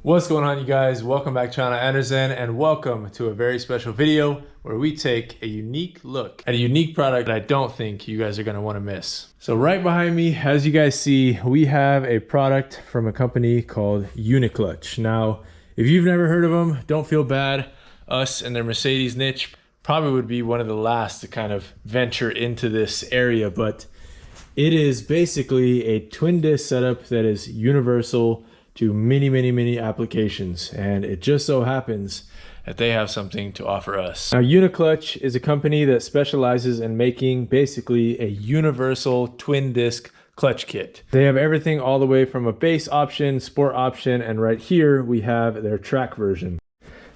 What's going on, you guys? Welcome back to Channel Anderson, and welcome to a very special video where we take a unique look at a unique product that I don't think you guys are going to want to miss. So right behind me, as you guys see, we have a product from a company called Uniclutch. Now, if you've never heard of them, don't feel bad. Us and their Mercedes niche probably would be one of the last to kind of venture into this area, but it is basically a twin disc setup that is universal to many applications, and it just so happens that they have something to offer us. Now, Uniclutch is a company that specializes in making basically a universal twin disc clutch kit. They have everything all the way from a base option, sport option, and right here we have their track version.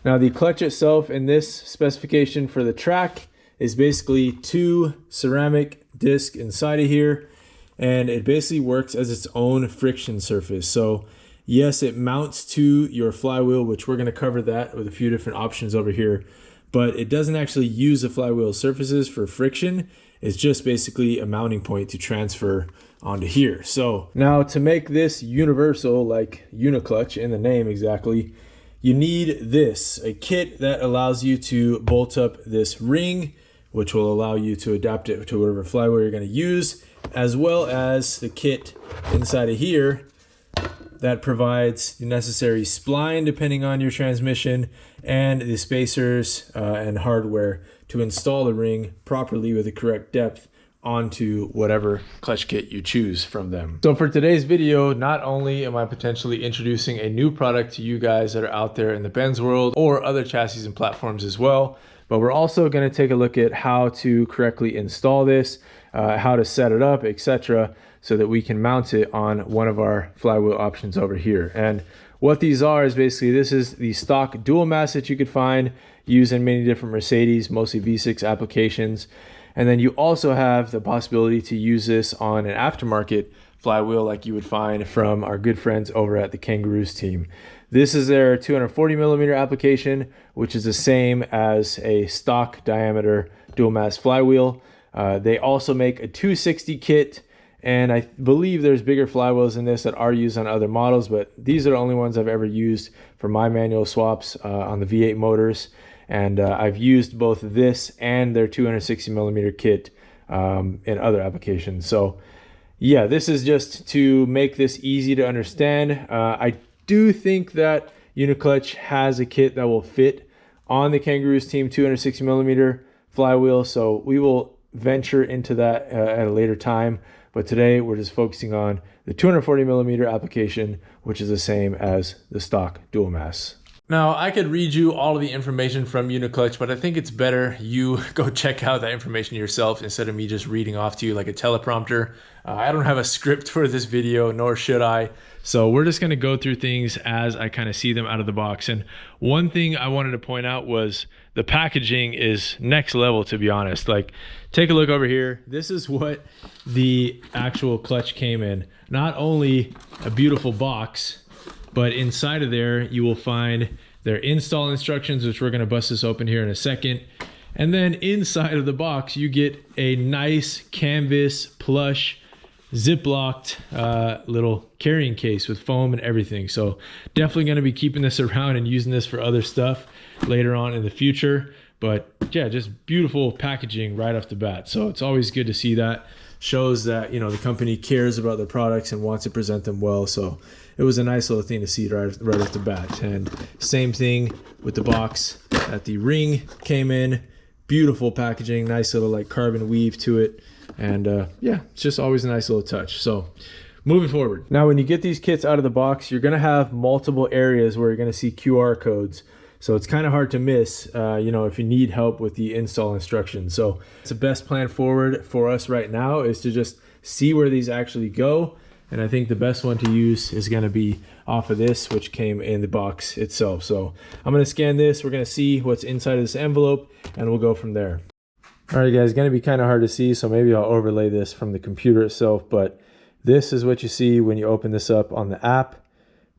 Now, the clutch itself in this specification for the track is basically two ceramic discs inside of here, and it basically works as its own friction surface. So yes, it mounts to your flywheel, which we're going to cover that with a few different options over here, but it doesn't actually use the flywheel surfaces for friction. It's just basically a mounting point to transfer onto here. So now, to make this universal, like Uniclutch in the name exactly, you need this, a kit that allows you to bolt up this ring, which will allow you to adapt it to whatever flywheel you're going to use, as well as the kit inside of here that provides the necessary spline depending on your transmission, and the spacers and hardware to install the ring properly with the correct depth onto whatever clutch kit you choose from them. So for today's video, not only am I potentially introducing a new product to you guys that are out there in the BENZ world or other chassis and platforms as well, but we're also going to take a look at how to correctly install this, how to set it up, etc., so that we can mount it on one of our flywheel options over here. And what these are is basically, this is the stock dual mass that you could find used in many different Mercedes, mostly V6 applications. And then you also have the possibility to use this on an aftermarket flywheel like you would find from our good friends over at the Kangaroos team. This is their 240 millimeter application, which is the same as a stock diameter dual mass flywheel. They also make a 260 kit, and I believe there's bigger flywheels in this that are used on other models, but these are the only ones I've ever used for my manual swaps on the V8 motors. And I've used both this and their 260 millimeter kit in other applications. So yeah, this is just to make this easy to understand. I do think that Uniclutch has a kit that will fit on the Kangaroos team 260 millimeter flywheel, so we will venture into that at a later time. But today we're just focusing on the 240 millimeter application, which is the same as the stock dual mass. Now, I could read you all of the information from Uniclutch, but I think it's better you go check out that information yourself instead of me just reading off to you like a teleprompter. I don't have a script for this video, nor should I. So we're just going to go through things as I kind of see them out of the box. And one thing I wanted to point out was the packaging is next level, to be honest. Like, take a look over here. This is what the actual clutch came in. Not only a beautiful box, but inside of there you will find their install instructions, which we're going to bust this open here in a second. And then inside of the box you get a nice canvas plush ziplocked little carrying case with foam and everything. So definitely going to be keeping this around and using this for other stuff later on in the future. But yeah, just beautiful packaging right off the bat. So it's always good to see that. Shows that, you know, the company cares about their products and wants to present them well. So it was a nice little thing to see right off the bat. And same thing with the box that the ring came in. Beautiful packaging, nice little like carbon weave to it. And yeah, it's just always a nice little touch. So moving forward. Now, when you get these kits out of the box, you're going to have multiple areas where you're going to see QR codes. So it's kind of hard to miss, you know, if you need help with the install instructions. So it's the best plan forward for us right now is to just see where these actually go. And I think the best one to use is going to be off of this, which came in the box itself. So I'm going to scan this. We're going to see what's inside of this envelope, and we'll go from there. All right, guys, going to be kind of hard to see, so maybe I'll overlay this from the computer itself. But this is what you see when you open this up on the app.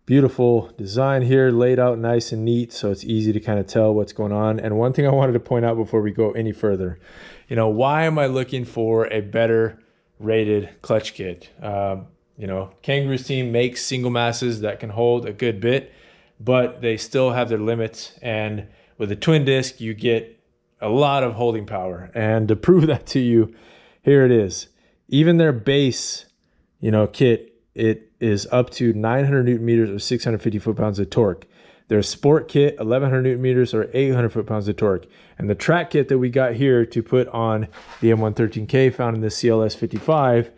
Beautiful design here, laid out nice and neat, so it's easy to kind of tell what's going on. And one thing I wanted to point out before we go any further, you know, why am I looking for a better rated clutch kit? You know, Kangaroos team makes single masses that can hold a good bit. but they still have their limits. And with a twin disc, you get a lot of holding power. And to prove that to you, here it is. Even their base, kit, it is up to 900 Newton meters or 650 foot-pounds of torque. Their sport kit, 1100 Newton meters or 800 foot-pounds of torque. And the track kit that we got here to put on the M113K found in the CLS 55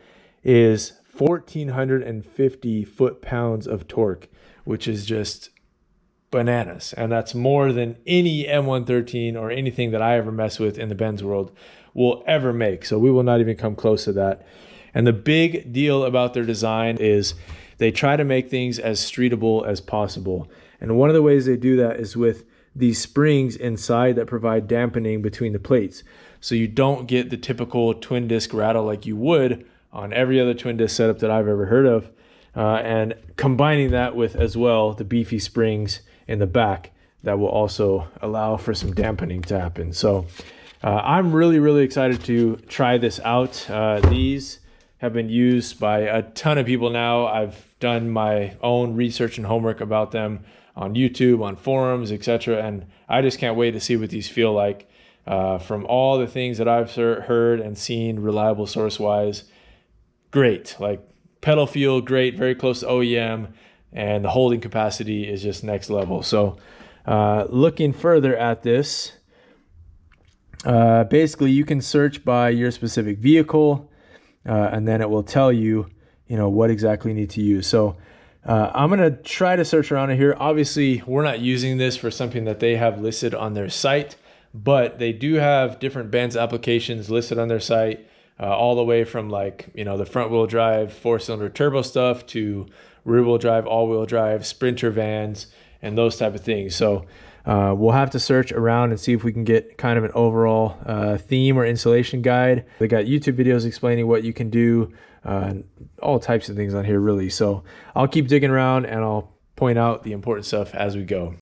is 1450 foot-pounds of torque, which is just bananas. And that's more than any M113 or anything that I ever mess with in the BENZ world will ever make. So we will not even come close to that. And the big deal about their design is they try to make things as streetable as possible. And one of the ways they do that is with these springs inside that provide dampening between the plates. So you don't get the typical twin disc rattle like you would on every other twin disc setup that I've ever heard of. And combining that with as well the beefy springs in the back that will also allow for some dampening to happen. So I'm really excited to try this out. These have been used by a ton of people now. I've done my own research and homework about them on YouTube, on forums, etc. And I just can't wait to see what these feel like. From all the things that I've heard and seen reliable source-wise, great. Like pedal feel, great, very close to OEM, and the holding capacity is just next level. So looking further at this, basically you can search by your specific vehicle, and then it will tell you, what exactly you need to use. So I'm going to try to search around in here. Obviously, we're not using this for something that they have listed on their site, but they do have different BENZ applications listed on their site, all the way from the front wheel drive, 4-cylinder turbo stuff to rear wheel drive, all wheel drive, Sprinter vans, and those type of things. So we'll have to search around and see if we can get kind of an overall theme or installation guide. They got YouTube videos explaining what you can do, all types of things on here really. So I'll keep digging around and I'll point out the important stuff as we go.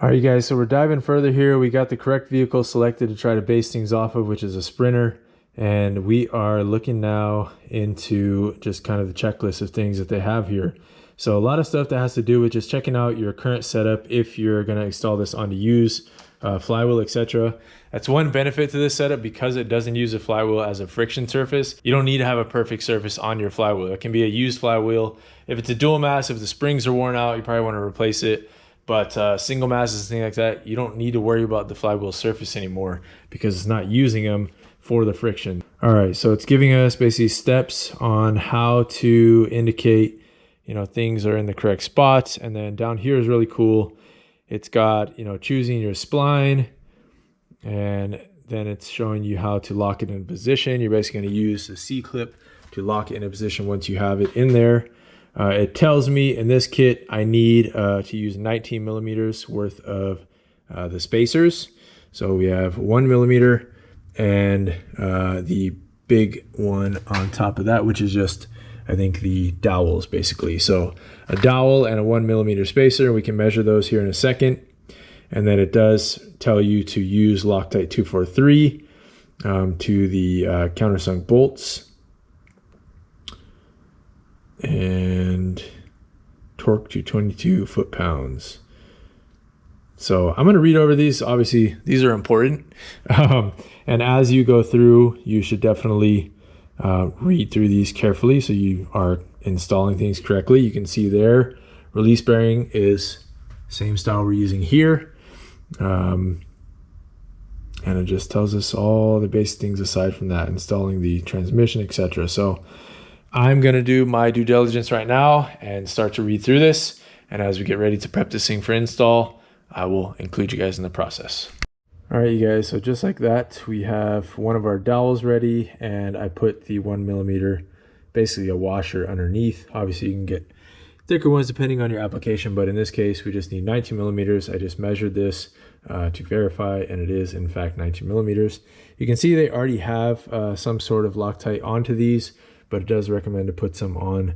All right, you guys, so we're diving further here. We got the correct vehicle selected to try to base things off of, which is a Sprinter. And we are looking now into just kind of the checklist of things that they have here. So a lot of stuff that has to do with just checking out your current setup if you're going to install this onto use, Flywheel, etc. That's one benefit to this setup, because it doesn't use a flywheel as a friction surface. You don't need to have a perfect surface on your flywheel. It can be a used flywheel. If it's a dual mass, if the springs are worn out, you probably want to replace it. But single masses and things like that, you don't need to worry about the flywheel surface anymore because it's not using them for the friction. All right, so it's giving us basically steps on how to indicate things are in the correct spots. And then down here is really cool. It's got, choosing your spline, and then it's showing you how to lock it in position. You're basically going to use the C-clip to lock it in a position once you have it in there. It tells me in this kit, I need to use 19 millimeters worth of the spacers. So we have 1 millimeter and the big one on top of that, which is just, I think, the dowels basically. So a dowel and a 1 millimeter spacer, we can measure those here in a second. And then it does tell you to use Loctite 243 to the countersunk bolts. And torque to 22 foot-pounds. So I'm going to read over these. Obviously, these are important. And as you go through, you should definitely read through these carefully so you are installing things correctly. You can see there, release bearing is same style we're using here. And it just tells us all the basic things aside from that, installing the transmission, etc. So I'm going to do my due diligence right now and start to read through this. And as we get ready to prep this thing for install, I will include you guys in the process. All right, you guys, so just like that, we have one of our dowels ready, and I put the 1 millimeter, basically a washer underneath. Obviously, you can get thicker ones depending on your application, but in this case, we just need 19 millimeters. I just measured this to verify, and it is in fact 19 millimeters. You can see they already have some sort of Loctite onto these, but it does recommend to put some on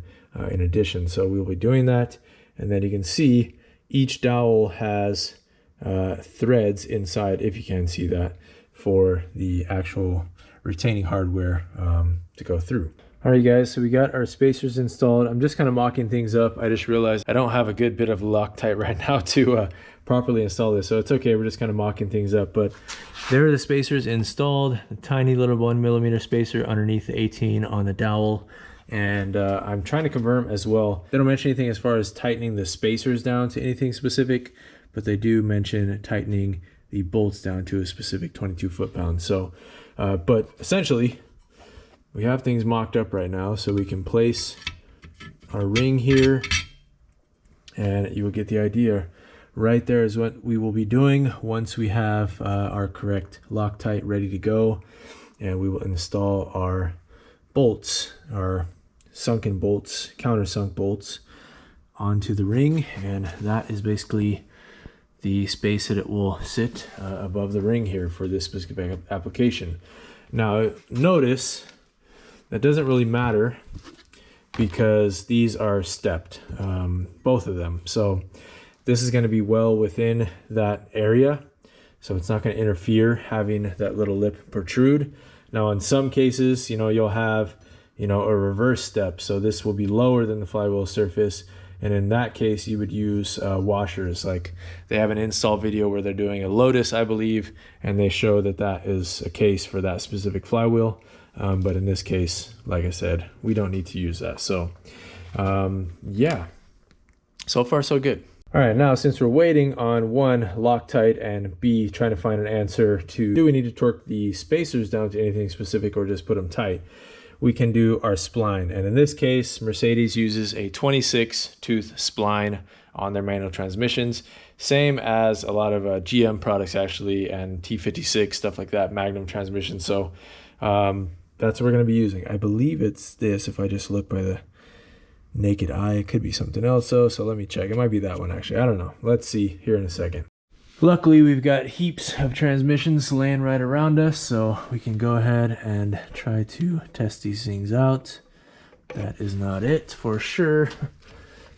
in addition. So we'll be doing that. And then you can see each dowel has threads inside, if you can see that, for the actual retaining hardware to go through. All right, guys, so we got our spacers installed. I'm just kind of mocking things up. I just realized I don't have a good bit of Loctite right now to properly install this, so it's okay. We're just kind of mocking things up, but there are the spacers installed. A tiny little 1mm spacer underneath the 18 on the dowel. And I'm trying to confirm as well. They don't mention anything as far as tightening the spacers down to anything specific, but they do mention tightening the bolts down to a specific 22 foot-pounds. So, but essentially, we have things mocked up right now, so we can place our ring here, and you will get the idea. Right there is what we will be doing once we have our correct Loctite ready to go, and we will install our bolts, our sunken bolts, countersunk bolts onto the ring, and that is basically the space that it will sit above the ring here for this specific application. Now notice that doesn't really matter because these are stepped, both of them. So this is going to be well within that area, so it's not going to interfere having that little lip protrude. Now in some cases, you'll have a reverse step, so this will be lower than the flywheel surface, and in that case you would use washers. Like they have an install video where they're doing a Lotus, I believe, and they show that that is a case for that specific flywheel. But in this case, like I said, we don't need to use that. So yeah, so far so good. All right, now since we're waiting on one, Loctite, and B, trying to find an answer to do we need to torque the spacers down to anything specific or just put them tight, we can do our spline. And in this case, Mercedes uses a 26 tooth spline on their manual transmissions, same as a lot of GM products actually, and T56, stuff like that, Magnum transmissions. So that's what we're going to be using. I believe it's this. If I just look by the naked eye, it could be something else though, so let me check. It might be that one actually, I don't know. Let's see here in a second. Luckily we've got heaps of transmissions laying right around us, so we can go ahead and try to test these things out. That is not it for sure.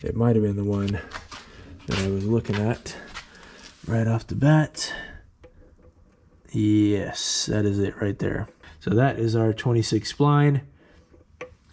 It might have been the one that I was looking at right off the bat. Yes, that is it right there. So that is our 26 spline,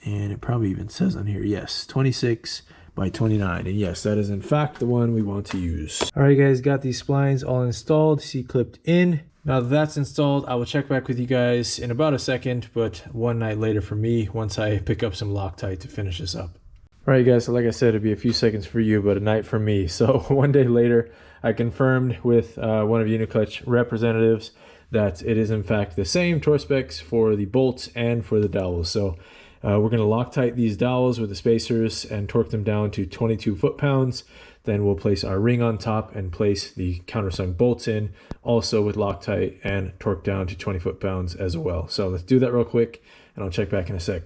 and it probably even says on here, yes, 26 by 29, and yes, that is in fact the one we want to use. All right guys, got these splines all installed, C-clipped in. Now that that's installed, I will check back with you guys in about a second, but one night later for me, once I pick up some Loctite to finish this up. All right guys, so like I said, it'd be a few seconds for you, but a night for me. So one day later, I confirmed with one of Uniclutch representatives that it is in fact the same torque specs for the bolts and for the dowels. So we're going to Loctite these dowels with the spacers and torque them down to 22 foot-pounds. Then we'll place our ring on top and place the countersunk bolts in, also with Loctite, and torque down to 20 foot-pounds as well. So let's do that real quick, and I'll check back in a sec.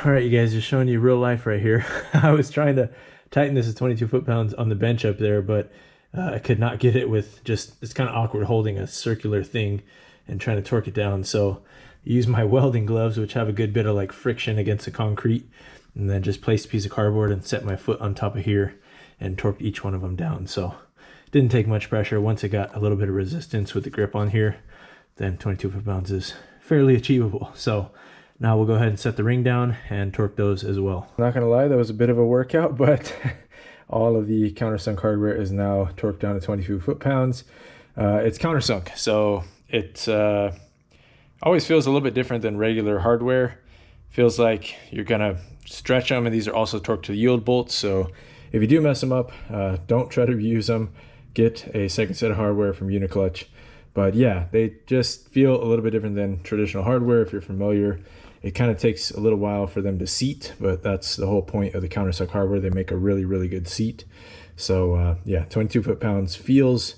All right, you guys, just showing you real life right here. I was trying to tighten this to 22 foot-pounds on the bench up there, but I could not get it with just, it's kind of awkward holding a circular thing and trying to torque it down. So I use my welding gloves, which have a good bit of like friction against the concrete, and then just placed a piece of cardboard and set my foot on top of here and torqued each one of them down. So it didn't take much pressure. Once it got a little bit of resistance with the grip on here, then 22 foot-pounds is fairly achievable. So now we'll go ahead and set the ring down and torque those as well. I'm not gonna lie, that was a bit of a workout, but all of the countersunk hardware is now torqued down to 22 foot-pounds. It's countersunk, so it always feels a little bit different than regular hardware. Feels like you're gonna stretch them, and these are also torqued to yield bolts. So if you do mess them up, don't try to reuse them. Get a second set of hardware from Uniclutch. But yeah, they just feel a little bit different than traditional hardware. If you're familiar, it kind of takes a little while for them to seat, but that's the whole point of the countersunk hardware. They make a really, really good seat. So yeah, 22 foot-pounds feels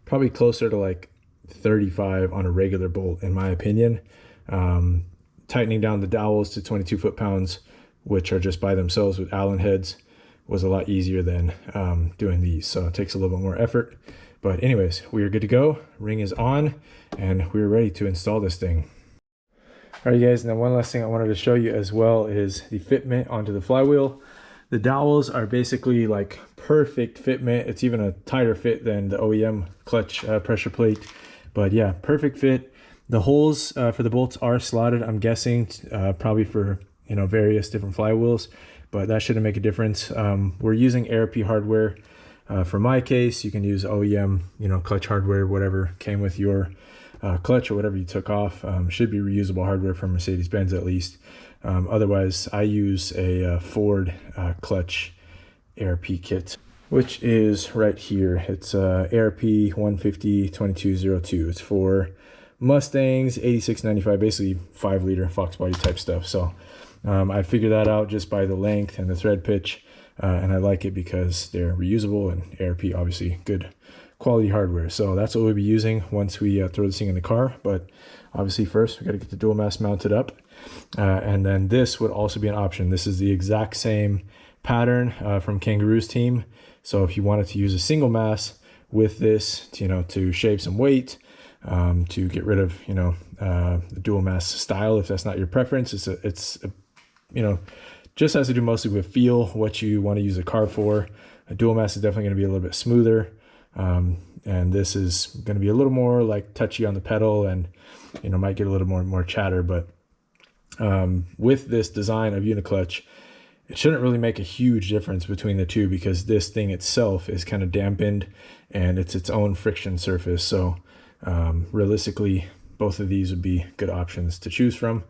probably closer to like 35 on a regular bolt, in my opinion. Tightening down the dowels to 22 foot-pounds, which are just by themselves with Allen heads, was a lot easier than doing these. So it takes a little bit more effort. But anyways, we are good to go. Ring is on, and we're ready to install this thing. All right, guys, now one last thing I wanted to show you as well is the fitment onto the flywheel. The dowels are basically like perfect fitment. It's even a tighter fit than the OEM clutch pressure plate. But yeah, perfect fit. The holes for the bolts are slotted, I'm guessing, probably for you know, various different flywheels, but that shouldn't make a difference. We're using ARP hardware. For my case, you can use OEM, you know, clutch hardware, whatever came with your clutch or whatever you took off. Should be reusable hardware from Mercedes-Benz at least. Otherwise, I use a Ford clutch ARP kit, which is right here. It's ARP 150-2202. It's for Mustangs, 8695, basically 5-liter Fox body type stuff. So I figured that out just by the length and the thread pitch, and I like it because they're reusable, and ARP obviously good quality hardware. So that's what we'll be using once we throw this thing in the car. But obviously first we got to get the dual mass mounted up, and then this would also be an option. This is the exact same pattern from Kangaroo's team. So if you wanted to use a single mass with this, you know, to shave some weight, to get rid of, you know, the dual mass style, if that's not your preference, it's you know, just has to do mostly with feel, what you want to use a car for. A dual mass is definitely going to be a little bit smoother, and this is going to be a little more like touchy on the pedal, and you know, might get a little more chatter. But with this design of Uniclutch, it shouldn't really make a huge difference between the two, because this thing itself is kind of dampened and it's its own friction surface. So realistically, both of these would be good options to choose from.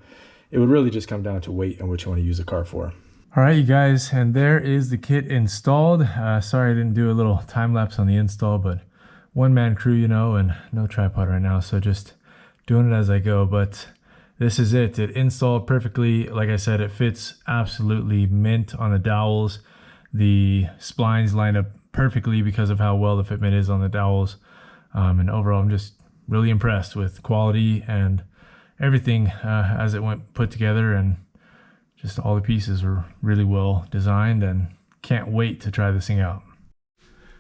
It would really just come down to weight and what you want to use the car for. All right, you guys, and there is the kit installed. Sorry I didn't do a little time lapse on the install, but one-man crew, you know, and no tripod right now, so just doing it as I go. But this is it. It installed perfectly. Like I said, it fits absolutely mint on the dowels. The splines line up perfectly because of how well the fitment is on the dowels. And overall, I'm just really impressed with quality and everything as it went put together, and just all the pieces were really well designed, and can't wait to try this thing out.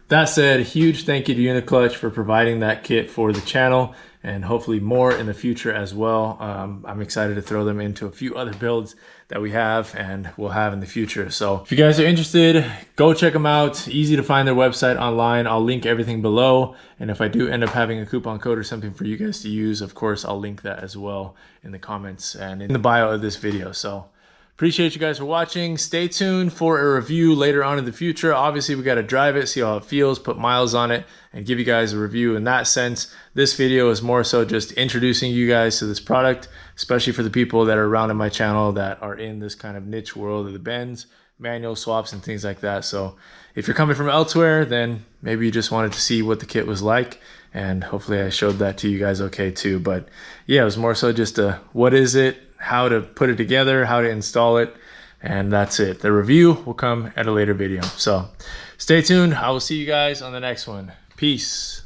That said, huge thank you to Uniclutch for providing that kit for the channel, and hopefully more in the future as well. I'm excited to throw them into a few other builds that we have and will have in the future. So if you guys are interested, go check them out. Easy to find their website online. I'll link everything below. And if I do end up having a coupon code or something for you guys to use, of course, I'll link that as well in the comments and in the bio of this video. So appreciate you guys for watching. Stay tuned for a review later on in the future. Obviously, we got to drive it, see how it feels, put miles on it, and give you guys a review in that sense. This video is more so just introducing you guys to this product, especially for the people that are around in my channel that are in this kind of niche world of the BENZ, manual swaps, and things like that. So if you're coming from elsewhere, then maybe you just wanted to see what the kit was like, and hopefully I showed that to you guys okay too. But yeah, it was more so just a what is it, how to put it together, how to install it, and that's it. The review will come at a later video. So stay tuned. I will see you guys on the next one. Peace.